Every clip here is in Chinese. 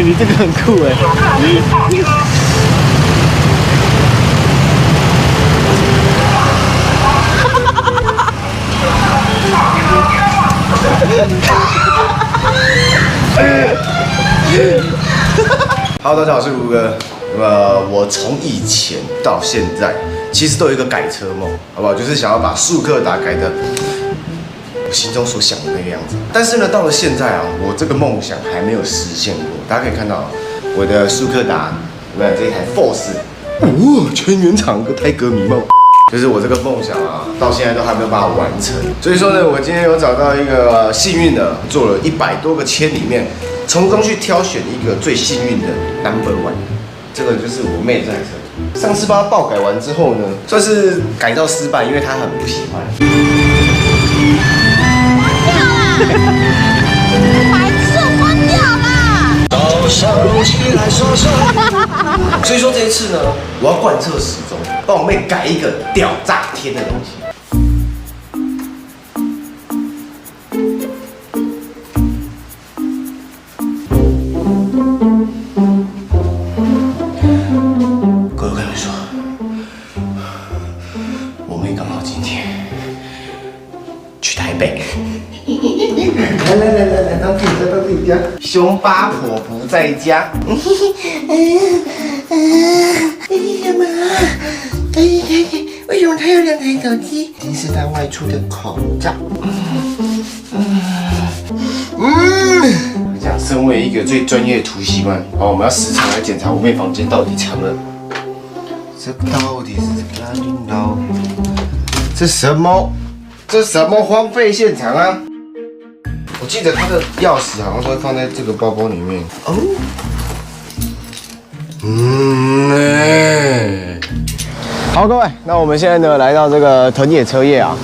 你这个很酷哎。Hello， 大家好，我是卢哥。我从以前到现在，其实都有一个改车梦，好不好？就是想要把速克达改的我心中所想的那个样子。但是呢，到了现在啊，我这个梦想还没有实现过。大家可以看到，我的速克达，有没有这一台 Force？ 全原厂个胎革迷梦。就是我这个梦想啊，到现在都还没有办法完成。所以说呢，我今天有找到一个幸运的，做了100多个签里面，从中去挑选一个最幸运的 No.1。这个就是我妹这台车。上次帮她爆改完之后呢，算是改到失败，因为她很不喜欢。白痴，关掉啦！所以说这一次呢，我要贯彻始终，帮我妹改一个屌炸天的东西。各位，我跟你们说，我妹刚好今天去台北。来，当自己家，凶八婆不在家。干嘛？为什么他有2台手机？一定是他外出的口罩。我讲，身为一个最专业的图习官，我们要时常来检查我妹房间到底藏了。这到底是哪里呢？这什么？这什么荒废现场啊？我记得他的钥匙好像都会放在这个包包里面。哦。好，各位，那我们现在呢来到这个藤野车业啊，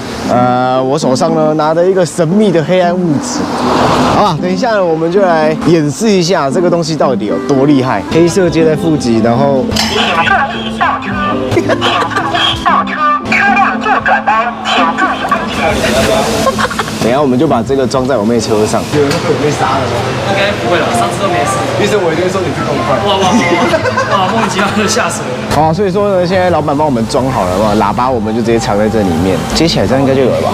我手上呢拿着一个神秘的黑暗物质，好吧，等一下呢我们就来演示一下这个东西到底有多厉害。黑色接在负极，然后。请注意倒车，请注意倒车，车辆右转弯，请注意安全。等一下我们就把这个装在我妹车上。有人会被我妹杀了吗？应该不会了，上次都没事。医生，我一定会说你最痛快。哇，莫名其妙就吓死人了。好，所以说呢，现在老板帮我们装好了嘛，喇叭我们就直接藏在这里面，接起来这样应该就有了吧？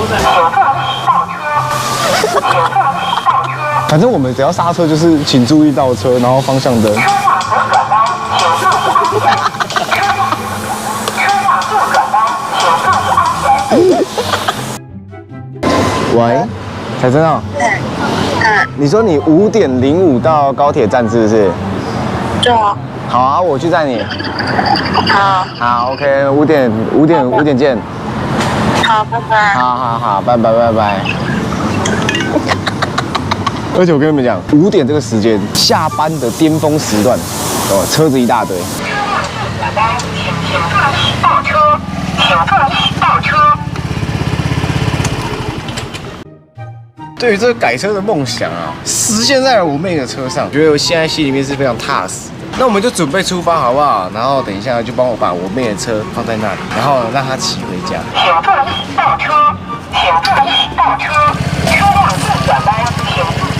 反正我们只要刹车就是请注意倒车，然后方向灯。喂，彩珍哦。你说你5点05到高铁站是不是？对啊。好啊，我去载你。好。好 ，OK， 5点见。好，拜拜。好，拜拜。而且我跟你们讲，5点这个时间，下班的巅峰时段，哦，车子一大堆。请注意倒车，请注意倒车。对于这个改车的梦想啊，实现在了我妹的车上，觉得我现在心里面是非常踏实的。那我们就准备出发好不好？然后等一下就帮我把我妹的车放在那里，然后让她骑回家。请注意倒车，请注意倒车，车辆右转弯，请注意。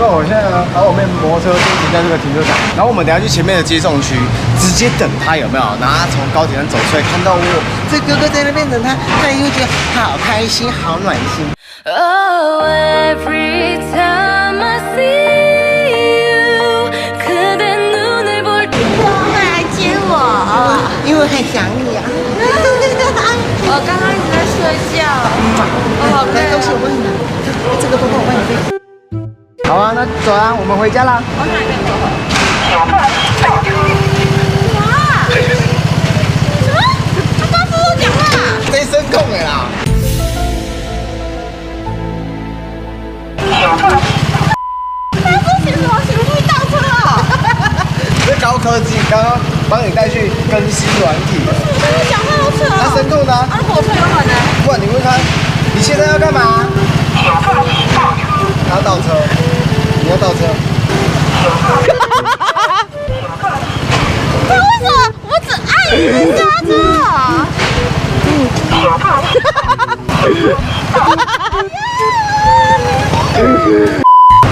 那我现在呢，把我妹摩托车就停在这个停车场，然后我们等一下去前面的接送区，直接等她有没有？然后她从高铁站走出来，看到我，这哥哥在那边等她，她也会觉得好开心，好暖心。Oh, every time I see you, 그대 눈을 볼 때， 我会来接我，因为很想你啊。我刚刚一直在睡觉，我好累来，恭喜我们，这个包包我帮你背。好啊，那走啊，我们回家啦。我哪个头？哇！什么？他刚刚都讲话。这声控的啦。他说什么？请注意倒车哦。这高科技，刚刚帮你带去更新软体。他讲话好扯那哦。声控呢？啊，火车有呢。不然你问他，你现在要干嘛？他要倒车，你要倒车。那为什么我只爱你刹车？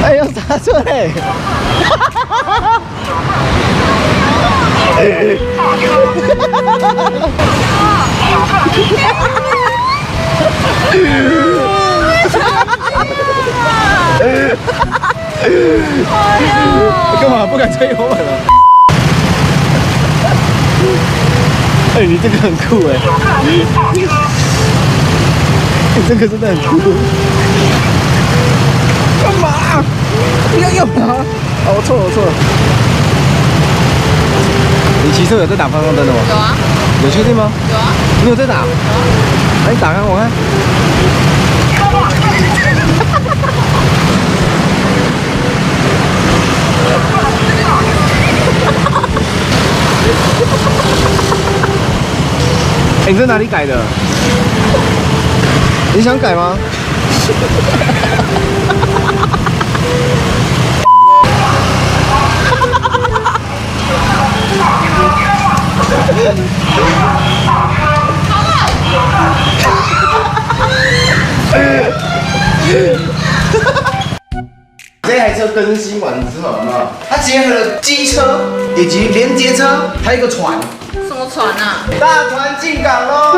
哎，要刹车嘞！干嘛不敢吹油门了？哎，你这个很酷哎！你这个真的很酷。干嘛？不要用啊！哦，我错了，我错了。你骑车有在打方向灯的吗？有啊，有确定吗？有啊，你有在打？有啊。那你打开我看。你在哪里改的？你想改吗？这台车更新完之后，有没有？它结合了机车以及连接车，还有一个船，什么船啊？大船进港喽！